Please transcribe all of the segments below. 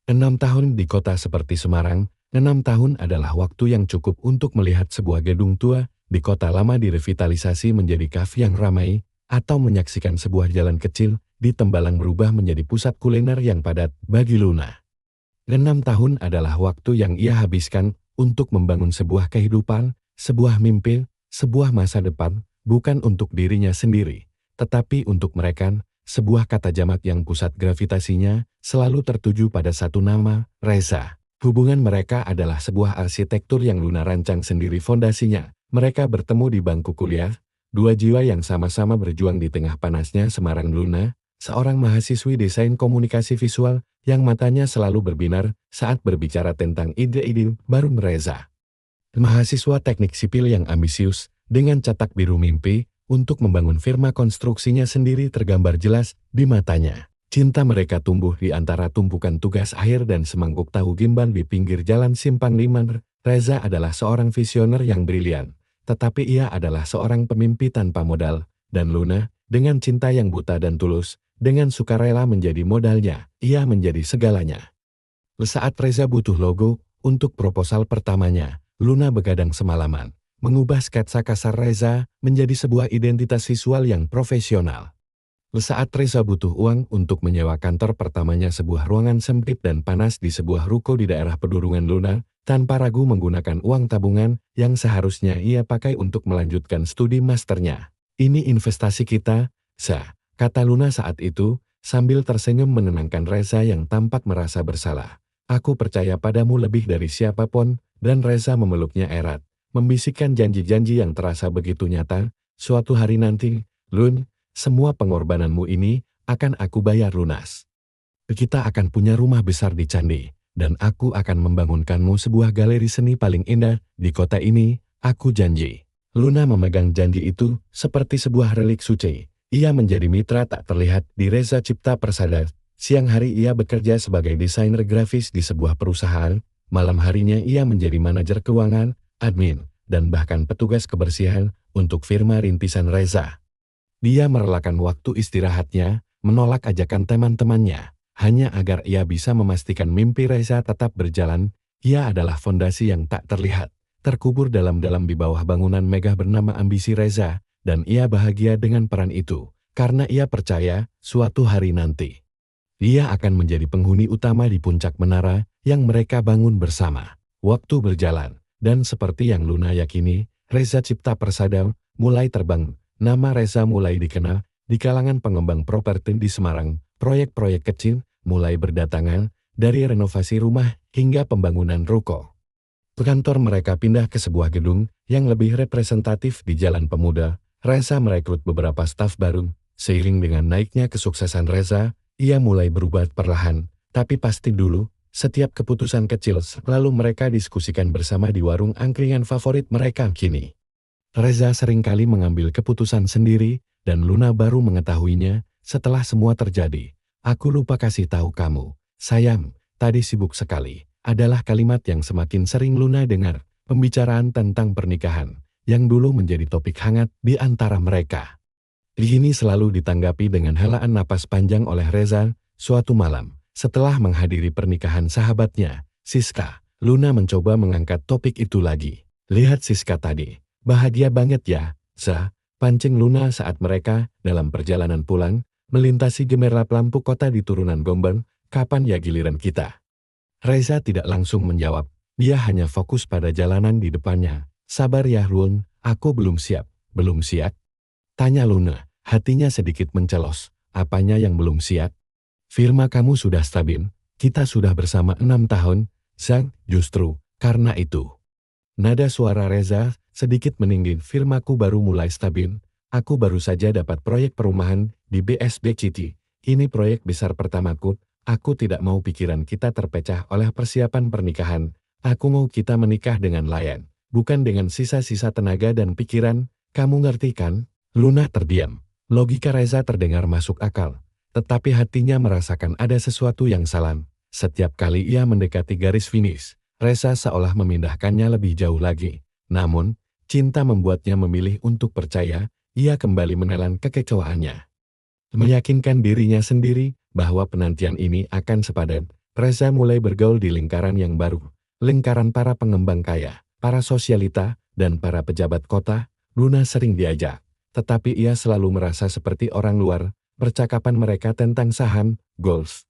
6 tahun di kota seperti Semarang, 6 tahun adalah waktu yang cukup untuk melihat sebuah gedung tua di kota lama direvitalisasi menjadi kafe yang ramai, atau menyaksikan sebuah jalan kecil di Tembalang berubah menjadi pusat kuliner yang padat bagi Luna. 6 tahun adalah waktu yang ia habiskan untuk membangun sebuah kehidupan, sebuah mimpi, sebuah masa depan, bukan untuk dirinya sendiri, tetapi untuk mereka. Sebuah kata jamak yang pusat gravitasinya selalu tertuju pada satu nama, Reza. Hubungan mereka adalah sebuah arsitektur yang Luna rancang sendiri fondasinya. Mereka bertemu di bangku kuliah, dua jiwa yang sama-sama berjuang di tengah panasnya Semarang. Luna, seorang mahasiswi desain komunikasi visual yang matanya selalu berbinar saat berbicara tentang ide-ide baru. Reza, mahasiswa teknik sipil yang ambisius, dengan catak biru mimpi, untuk membangun firma konstruksinya sendiri tergambar jelas di matanya. Cinta mereka tumbuh di antara tumpukan tugas akhir dan semangkuk tahu gimbal di pinggir jalan Simpang Lima. Reza adalah seorang visioner yang brilian, tetapi ia adalah seorang pemimpi tanpa modal, dan Luna, dengan cinta yang buta dan tulus, dengan sukarela menjadi modalnya, ia menjadi segalanya. Saat Reza butuh logo untuk proposal pertamanya, Luna begadang semalaman, mengubah sketsa kasar Reza menjadi sebuah identitas visual yang profesional. Saat Reza butuh uang untuk menyewa kantor pertamanya, sebuah ruangan sempit dan panas di sebuah ruko di daerah pedurungan, Luna tanpa ragu menggunakan uang tabungan yang seharusnya ia pakai untuk melanjutkan studi masternya. "Ini investasi kita, Sa," kata Luna saat itu, sambil tersenyum menenangkan Reza yang tampak merasa bersalah. "Aku percaya padamu lebih dari siapapun," dan Reza memeluknya erat, membisikkan janji-janji yang terasa begitu nyata. "Suatu hari nanti, Lun, semua pengorbananmu ini akan aku bayar lunas. Kita akan punya rumah besar di Candi, dan aku akan membangunkanmu sebuah galeri seni paling indah di kota ini, aku janji." Luna memegang janji itu seperti sebuah relik suci. Ia menjadi mitra tak terlihat di Reza Cipta Persada. Siang hari ia bekerja sebagai desainer grafis di sebuah perusahaan, malam harinya ia menjadi manajer keuangan, admin, dan bahkan petugas kebersihan untuk firma rintisan Reza. Dia merelakan waktu istirahatnya, menolak ajakan teman-temannya, hanya agar ia bisa memastikan mimpi Reza tetap berjalan. Ia adalah fondasi yang tak terlihat, terkubur dalam-dalam di bawah bangunan megah bernama ambisi Reza, dan ia bahagia dengan peran itu, karena ia percaya suatu hari nanti dia akan menjadi penghuni utama di puncak menara yang mereka bangun bersama. Waktu berjalan, dan seperti yang Luna yakini, Reza Cipta Persada mulai terbang. Nama Reza mulai dikenal di kalangan pengembang properti di Semarang. Proyek-proyek kecil mulai berdatangan, dari renovasi rumah hingga pembangunan ruko. Kantor mereka pindah ke sebuah gedung yang lebih representatif di Jalan Pemuda. Reza merekrut beberapa staf baru. Seiring dengan naiknya kesuksesan Reza, ia mulai berubah perlahan, tapi pasti dulu. Setiap keputusan kecil selalu mereka diskusikan bersama di warung angkringan favorit mereka kini. Reza seringkali mengambil keputusan sendiri, dan Luna baru mengetahuinya setelah semua terjadi. "Aku lupa kasih tahu kamu, sayang, tadi sibuk sekali," adalah kalimat yang semakin sering Luna dengar. Pembicaraan tentang pernikahan, yang dulu menjadi topik hangat di antara mereka, ini selalu ditanggapi dengan helaan napas panjang oleh Reza. Suatu malam, setelah menghadiri pernikahan sahabatnya, Siska, Luna mencoba mengangkat topik itu lagi. "Lihat Siska tadi, bahagia banget ya, Sa," pancing Luna saat mereka dalam perjalanan pulang, melintasi gemerlap lampu kota di turunan Gombang. "Kapan ya giliran kita?" Reza tidak langsung menjawab, dia hanya fokus pada jalanan di depannya. "Sabar ya Lun, aku belum siap." "Belum siap?" tanya Luna, hatinya sedikit mencelos. "Apanya yang belum siap?" "Firma kamu sudah stabil, kita sudah bersama 6 tahun, Sang, justru karena itu." Nada suara Reza sedikit meninggi. "Firmaku baru mulai stabil, aku baru saja dapat proyek perumahan di BSD City. Ini proyek besar pertamaku, aku tidak mau pikiran kita terpecah oleh persiapan pernikahan. Aku mau kita menikah dengan layak, bukan dengan sisa-sisa tenaga dan pikiran, kamu ngerti kan?" Luna terdiam. Logika Reza terdengar masuk akal, tetapi hatinya merasakan ada sesuatu yang salah. Setiap kali ia mendekati garis finish, Reza seolah memindahkannya lebih jauh lagi. Namun, cinta membuatnya memilih untuk percaya. Ia kembali menelan kekecewaannya, meyakinkan dirinya sendiri bahwa penantian ini akan sepadan. Reza mulai bergaul di lingkaran yang baru, lingkaran para pengembang kaya, para sosialita, dan para pejabat kota. Luna sering diajak, tetapi ia selalu merasa seperti orang luar. Percakapan mereka tentang saham, golf,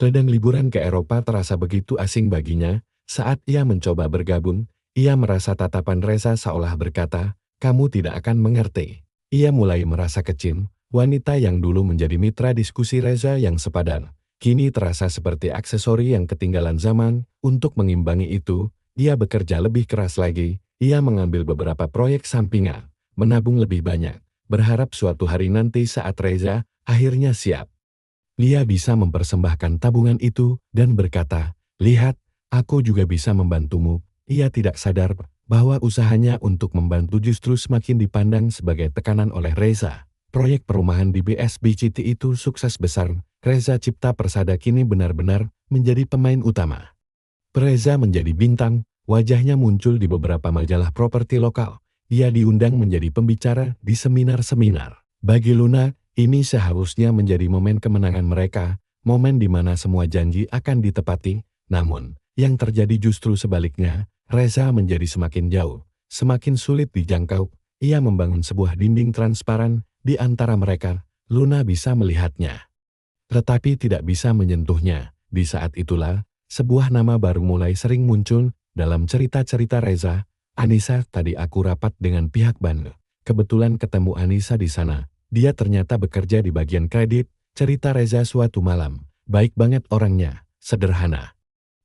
dan liburan ke Eropa terasa begitu asing baginya. Saat ia mencoba bergabung, ia merasa tatapan Reza seolah berkata, "Kamu tidak akan mengerti." Ia mulai merasa kecil. Wanita yang dulu menjadi mitra diskusi Reza yang sepadan, kini terasa seperti aksesori yang ketinggalan zaman. Untuk mengimbangi itu, ia bekerja lebih keras lagi. Ia mengambil beberapa proyek sampingan, menabung lebih banyak, berharap suatu hari nanti saat Reza akhirnya siap, dia bisa mempersembahkan tabungan itu dan berkata, "Lihat, aku juga bisa membantumu." Ia tidak sadar bahwa usahanya untuk membantu justru semakin dipandang sebagai tekanan oleh Reza. Proyek perumahan di BSBCT itu sukses besar. Reza Cipta Persada kini benar-benar menjadi pemain utama. Reza menjadi bintang, wajahnya muncul di beberapa majalah properti lokal. Ia diundang menjadi pembicara di seminar-seminar. Bagi Luna, ini seharusnya menjadi momen kemenangan mereka, momen di mana semua janji akan ditepati. Namun, yang terjadi justru sebaliknya. Reza menjadi semakin jauh, semakin sulit dijangkau. Ia membangun sebuah dinding transparan di antara mereka. Luna bisa melihatnya, tetapi tidak bisa menyentuhnya. Di saat itulah, sebuah nama baru mulai sering muncul dalam cerita-cerita Reza. "Anissa, tadi aku rapat dengan pihak bank. Kebetulan ketemu Anissa di sana. Dia ternyata bekerja di bagian kredit." Cerita Reza suatu malam. "Baik banget orangnya, sederhana.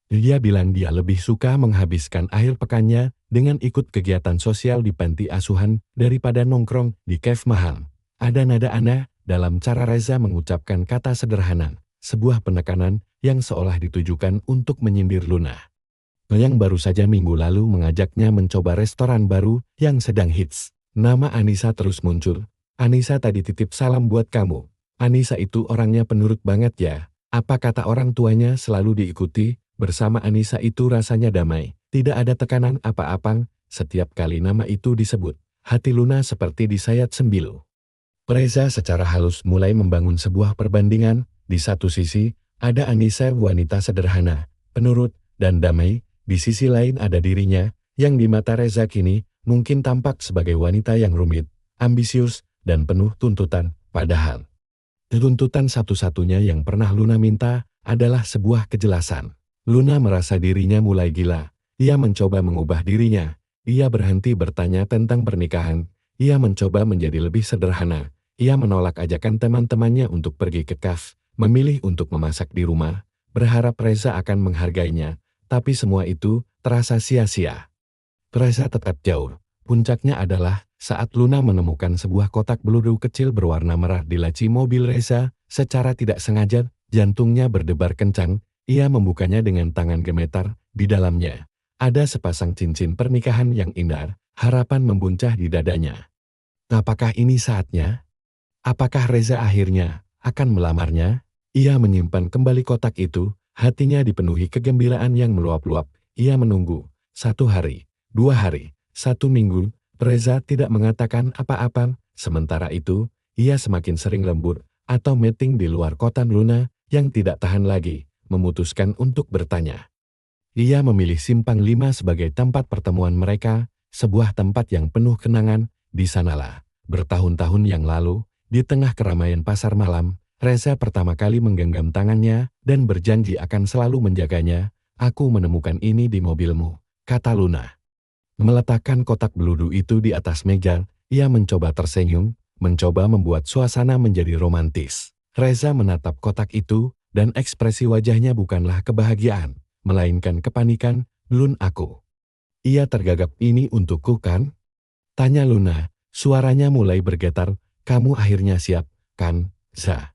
Dia bilang dia lebih suka menghabiskan akhir pekannya dengan ikut kegiatan sosial di panti asuhan daripada nongkrong di cafe mahal." Ada nada aneh dalam cara Reza mengucapkan kata sederhana, sebuah penekanan yang seolah ditujukan untuk menyindir Luna, yang baru saja minggu lalu mengajaknya mencoba restoran baru yang sedang hits. Nama Anissa terus muncul. "Anissa tadi titip salam buat kamu." Anissa itu orangnya penurut banget ya. Apa kata orang tuanya selalu diikuti. Bersama Anissa itu rasanya damai. Tidak ada tekanan apa-apa. Setiap kali nama itu disebut, hati Luna seperti disayat sembilu. Reza secara halus mulai membangun sebuah perbandingan. Di satu sisi, ada Anissa wanita sederhana, penurut, dan damai. Di sisi lain ada dirinya, yang di mata Reza kini mungkin tampak sebagai wanita yang rumit, ambisius, dan penuh tuntutan. Padahal, tuntutan satu-satunya yang pernah Luna minta adalah sebuah kejelasan. Luna merasa dirinya mulai gila. Ia mencoba mengubah dirinya. Ia berhenti bertanya tentang pernikahan. Ia mencoba menjadi lebih sederhana. Ia menolak ajakan teman-temannya untuk pergi ke kafe, memilih untuk memasak di rumah, berharap Reza akan menghargainya. Tapi semua itu terasa sia-sia. Reza tetap jauh. Puncaknya adalah saat Luna menemukan sebuah kotak peluru kecil berwarna merah di laci mobil Reza. Secara tidak sengaja, jantungnya berdebar kencang. Ia membukanya dengan tangan gemetar. Di dalamnya ada sepasang cincin pernikahan yang indah. Harapan membuncah di dadanya. Apakah ini saatnya? Apakah Reza akhirnya akan melamarnya? Ia menyimpan kembali kotak itu. Hatinya dipenuhi kegembiraan yang meluap-luap. Ia menunggu. 1 hari, 2 hari, 1 minggu. Reza tidak mengatakan apa-apa. Sementara itu, ia semakin sering lembur atau meeting di luar kota. Luna yang tidak tahan lagi memutuskan untuk bertanya. Ia memilih Simpang 5 sebagai tempat pertemuan mereka, sebuah tempat yang penuh kenangan. Di sanalah, bertahun-tahun yang lalu, di tengah keramaian pasar malam, Reza pertama kali menggenggam tangannya dan berjanji akan selalu menjaganya. "Aku menemukan ini di mobilmu," kata Luna. Meletakkan kotak beludu itu di atas meja, ia mencoba tersenyum, mencoba membuat suasana menjadi romantis. Reza menatap kotak itu, dan ekspresi wajahnya bukanlah kebahagiaan, melainkan kepanikan. "Lun, aku." Ia tergagap. "Ini untukku kan?" tanya Luna. Suaranya mulai bergetar. "Kamu akhirnya siap, kan, Za?"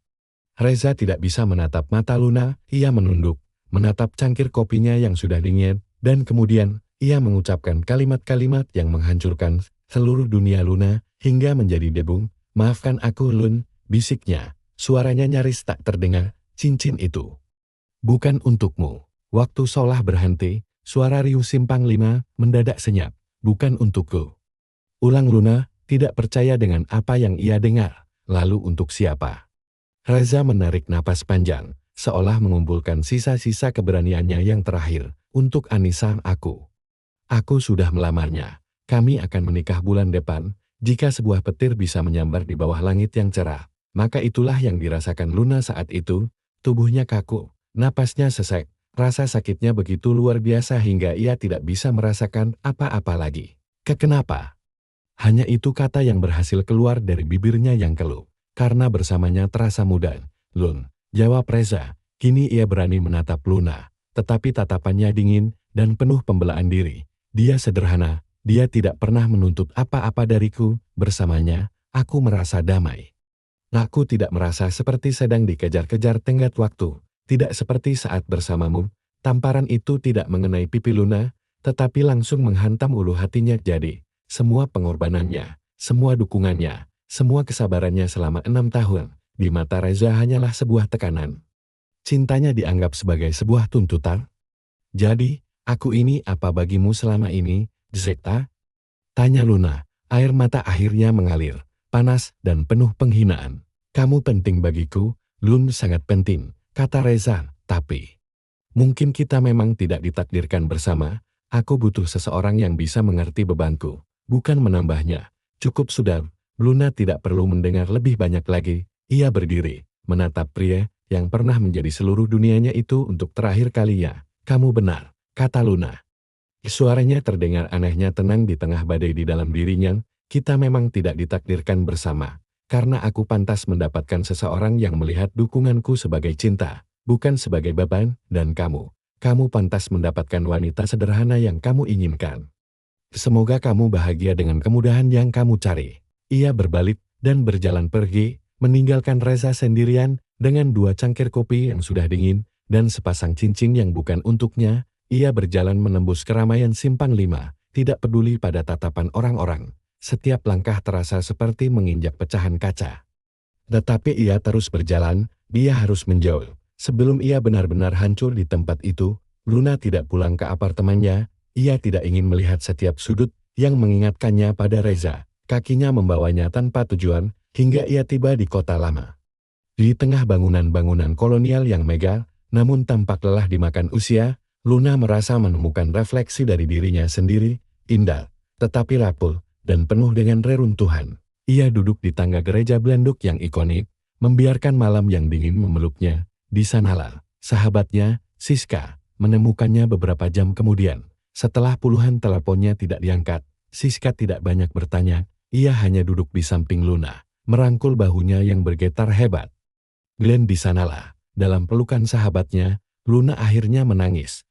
Reza tidak bisa menatap mata Luna. Ia menunduk, menatap cangkir kopinya yang sudah dingin, dan kemudian ia mengucapkan kalimat-kalimat yang menghancurkan seluruh dunia Luna hingga menjadi debu. "Maafkan aku, Lun," bisiknya. Suaranya nyaris tak terdengar. "Cincin itu bukan untukmu." Waktu seolah berhenti, suara riuh Simpang 5 mendadak senyap. "Bukan untukku," ulang Luna, tidak percaya dengan apa yang ia dengar. "Lalu untuk siapa?" Reza menarik napas panjang. seolah mengumpulkan sisa-sisa keberaniannya yang terakhir. Untuk Anissa, aku sudah melamarnya. Kami akan menikah bulan depan. Jika sebuah petir bisa menyambar di bawah langit yang cerah, maka itulah yang dirasakan Luna saat itu. Tubuhnya kaku, napasnya sesek, rasa sakitnya begitu luar biasa hingga ia tidak bisa merasakan apa-apa lagi. Kenapa? Hanya itu kata yang berhasil keluar dari bibirnya yang keluh. Karena bersamanya terasa mudah. Lun, jawab Reza. Kini ia berani menatap Luna, tetapi tatapannya dingin dan penuh pembelaan diri. Dia sederhana, dia tidak pernah menuntut apa-apa dariku, bersamanya, aku merasa damai. Aku tidak merasa seperti sedang dikejar-kejar tenggat waktu, tidak seperti saat bersamamu. Tamparan itu tidak mengenai pipi Luna, tetapi langsung menghantam ulu hatinya. Jadi, semua pengorbanannya, semua dukungannya, semua kesabarannya selama 6 tahun, di mata Reza hanyalah sebuah tekanan. Cintanya dianggap sebagai sebuah tuntutan. Jadi, aku ini apa bagimu selama ini, Zeta? Tanya Luna, air mata akhirnya mengalir, panas dan penuh penghinaan. Kamu penting bagiku, Lun, sangat penting, kata Reza, tapi mungkin kita memang tidak ditakdirkan bersama. Aku butuh seseorang yang bisa mengerti bebanku, bukan menambahnya. Cukup sudah, Luna tidak perlu mendengar lebih banyak lagi. Ia berdiri, menatap pria yang pernah menjadi seluruh dunianya itu untuk terakhir kalinya. Kamu benar, kata Luna. Suaranya terdengar anehnya tenang di tengah badai di dalam dirinya. Kita memang tidak ditakdirkan bersama, karena aku pantas mendapatkan seseorang yang melihat dukunganku sebagai cinta, bukan sebagai beban, dan kamu pantas mendapatkan wanita sederhana yang kamu inginkan. Semoga kamu bahagia dengan kemudahan yang kamu cari. Ia berbalik dan berjalan pergi, meninggalkan Reza sendirian dengan 2 cangkir kopi yang sudah dingin dan sepasang cincin yang bukan untuknya. Ia berjalan menembus keramaian Simpang 5, tidak peduli pada tatapan orang-orang. Setiap langkah terasa seperti menginjak pecahan kaca. Tetapi ia terus berjalan, dia harus menjauh. Sebelum ia benar-benar hancur di tempat itu, Luna tidak pulang ke apartemennya. Ia tidak ingin melihat setiap sudut yang mengingatkannya pada Reza. Kakinya membawanya tanpa tujuan, hingga ia tiba di kota lama. Di tengah bangunan-bangunan kolonial yang megah, namun tampak lelah dimakan usia, Luna merasa menemukan refleksi dari dirinya sendiri, indah, tetapi rapuh, dan penuh dengan reruntuhan. Ia duduk di tangga gereja Belenduk yang ikonik, membiarkan malam yang dingin memeluknya. Di sanalah, sahabatnya, Siska, menemukannya beberapa jam kemudian. Setelah puluhan teleponnya tidak diangkat, Siska tidak banyak bertanya, ia hanya duduk di samping Luna, merangkul bahunya yang bergetar hebat. Glenn, di sanalah, dalam pelukan sahabatnya, Luna akhirnya menangis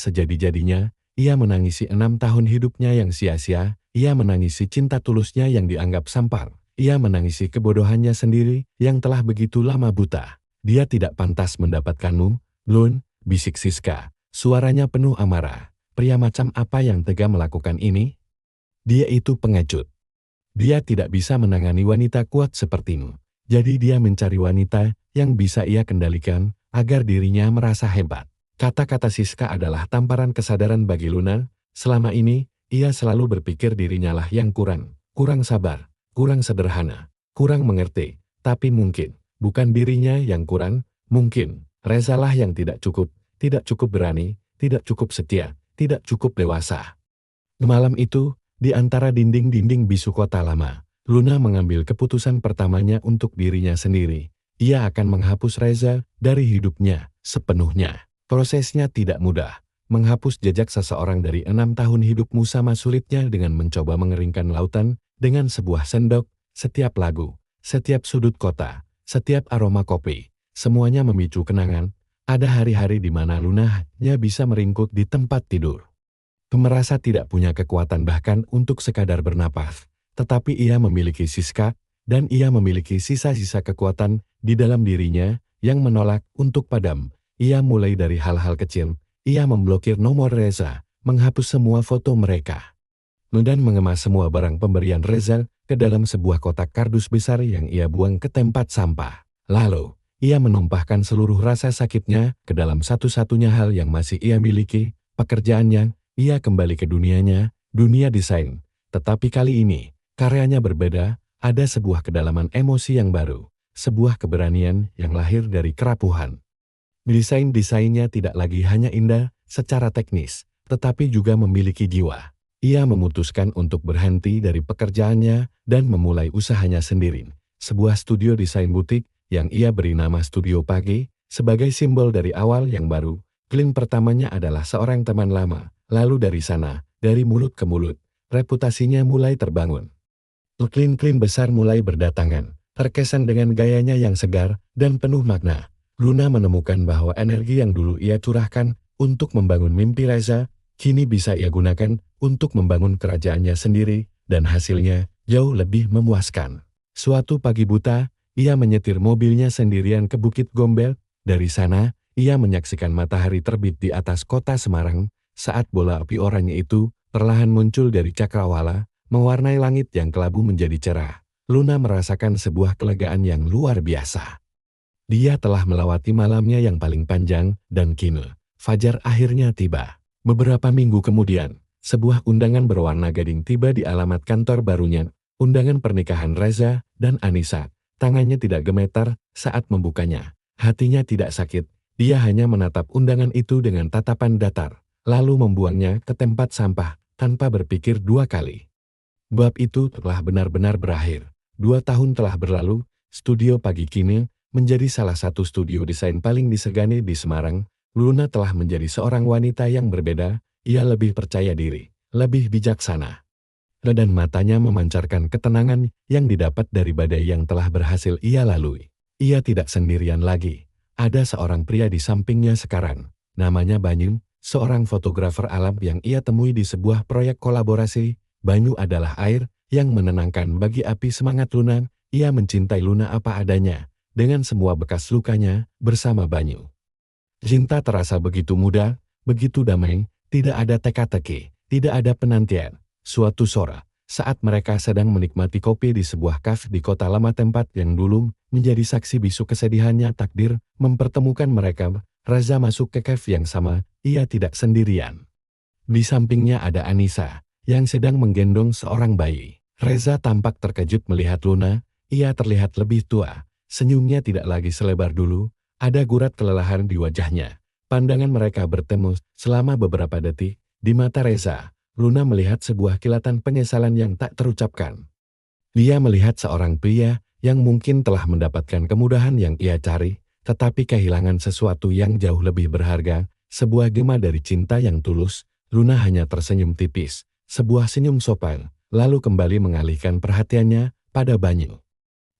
sejadi-jadinya. Ia menangisi 6 tahun hidupnya yang sia-sia, ia menangisi cinta tulusnya yang dianggap sampah, ia menangisi kebodohannya sendiri yang telah begitu lama buta. Dia tidak pantas mendapatkanmu, Lun, bisik Siska, suaranya penuh amarah. Pria macam apa yang tega melakukan ini? Dia itu pengecut. Dia tidak bisa menangani wanita kuat sepertimu. Jadi dia mencari wanita yang bisa ia kendalikan agar dirinya merasa hebat. Kata-kata Siska adalah tamparan kesadaran bagi Luna. Selama ini, ia selalu berpikir dirinya lah yang kurang sabar, kurang sederhana, kurang mengerti. Tapi mungkin, bukan dirinya yang kurang, mungkin Reza lah yang tidak cukup berani, tidak cukup setia, tidak cukup dewasa. Malam itu, di antara dinding-dinding bisu kota lama, Luna mengambil keputusan pertamanya untuk dirinya sendiri. Ia akan menghapus Reza dari hidupnya sepenuhnya. Prosesnya tidak mudah. Menghapus jejak seseorang dari 6 tahun hidupmu sama sulitnya dengan mencoba mengeringkan lautan dengan sebuah sendok. Setiap lagu, setiap sudut kota, setiap aroma kopi, semuanya memicu kenangan. Ada hari-hari di mana Luna hanya bisa meringkuk di tempat tidur. Merasa tidak punya kekuatan bahkan untuk sekadar bernapas. Tetapi ia memiliki Siska, dan ia memiliki sisa-sisa kekuatan di dalam dirinya yang menolak untuk padam. Ia mulai dari hal-hal kecil. Ia memblokir nomor Reza, menghapus semua foto mereka, dan mengemas semua barang pemberian Reza ke dalam sebuah kotak kardus besar yang ia buang ke tempat sampah. Lalu, ia menumpahkan seluruh rasa sakitnya ke dalam satu-satunya hal yang masih ia miliki, pekerjaannya. Ia kembali ke dunianya, dunia desain. Tetapi kali ini, karyanya berbeda, ada sebuah kedalaman emosi yang baru, sebuah keberanian yang lahir dari kerapuhan. Desain-desainnya tidak lagi hanya indah secara teknis, tetapi juga memiliki jiwa. Ia memutuskan untuk berhenti dari pekerjaannya dan memulai usahanya sendiri. Sebuah studio desain butik yang ia beri nama Studio Pagi, sebagai simbol dari awal yang baru. Klien pertamanya adalah seorang teman lama, lalu dari sana, dari mulut ke mulut, reputasinya mulai terbangun. Klien-klien besar mulai berdatangan, terkesan dengan gayanya yang segar dan penuh makna. Luna menemukan bahwa energi yang dulu ia curahkan untuk membangun mimpi Reza, kini bisa ia gunakan untuk membangun kerajaannya sendiri, dan hasilnya jauh lebih memuaskan. Suatu pagi buta, ia menyetir mobilnya sendirian ke Bukit Gombel. Dari sana, ia menyaksikan matahari terbit di atas kota Semarang, saat bola api oranye itu perlahan muncul dari cakrawala, mewarnai langit yang kelabu menjadi cerah. Luna merasakan sebuah kelegaan yang luar biasa. Dia telah melewati malamnya yang paling panjang, dan kini, fajar akhirnya tiba. Beberapa minggu kemudian, sebuah undangan berwarna gading tiba di alamat kantor barunya, undangan pernikahan Reza dan Anissa. Tangannya tidak gemetar saat membukanya. Hatinya tidak sakit, dia hanya menatap undangan itu dengan tatapan datar, lalu membuangnya ke tempat sampah, tanpa berpikir dua kali. Bab itu telah benar-benar berakhir. 2 tahun telah berlalu, Studio Pagi kini menjadi salah satu studio desain paling disegani di Semarang. Luna telah menjadi seorang wanita yang berbeda, ia lebih percaya diri, lebih bijaksana. Dan matanya memancarkan ketenangan yang didapat dari badai yang telah berhasil ia lalui. Ia tidak sendirian lagi. Ada seorang pria di sampingnya sekarang. Namanya Banyu, seorang fotografer alam yang ia temui di sebuah proyek kolaborasi. Banyu adalah air yang menenangkan bagi api semangat Luna. Ia mencintai Luna apa adanya, dengan semua bekas lukanya, bersama Banyu. Cinta terasa begitu mudah, begitu damai, tidak ada teka-teki, tidak ada penantian. Suatu sore, saat mereka sedang menikmati kopi di sebuah kafe di kota lama, tempat yang dulu menjadi saksi bisu kesedihannya takdir mempertemukan mereka, Reza masuk ke kafe yang sama. Ia tidak sendirian. Di sampingnya ada Anissa, yang sedang menggendong seorang bayi. Reza tampak terkejut melihat Luna. Ia terlihat lebih tua, senyumnya tidak lagi selebar dulu, ada gurat kelelahan di wajahnya. Pandangan mereka bertemu selama beberapa detik. Di mata Reza, Luna melihat sebuah kilatan penyesalan yang tak terucapkan. Dia melihat seorang pria yang mungkin telah mendapatkan kemudahan yang ia cari, tetapi kehilangan sesuatu yang jauh lebih berharga, sebuah gema dari cinta yang tulus. Luna hanya tersenyum tipis, sebuah senyum sopan, lalu kembali mengalihkan perhatiannya pada Banyu.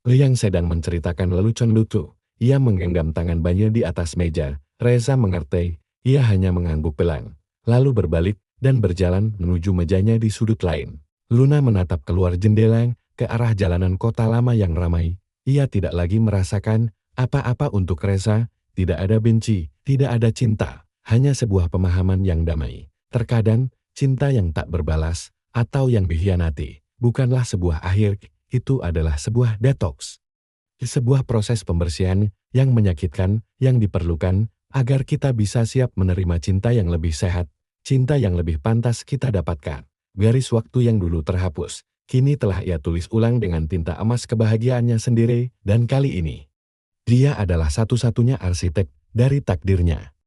Yang sedang menceritakan lelucon lucu. Ia menggenggam tangan Banyu di atas meja. Reza mengerti, ia hanya mengangguk pelan, lalu berbalik dan berjalan menuju mejanya di sudut lain. Luna menatap keluar jendela ke arah jalanan kota lama yang ramai. Ia tidak lagi merasakan apa-apa untuk Reza, tidak ada benci, tidak ada cinta, hanya sebuah pemahaman yang damai. Terkadang, cinta yang tak berbalas, atau yang dikhianati, bukanlah sebuah akhir, itu adalah sebuah detoks. Sebuah proses pembersihan yang menyakitkan, yang diperlukan, agar kita bisa siap menerima cinta yang lebih sehat, cinta yang lebih pantas kita dapatkan. Garis waktu yang dulu terhapus, kini telah ia tulis ulang dengan tinta emas kebahagiaannya sendiri, dan kali ini, dia adalah satu-satunya arsitek dari takdirnya.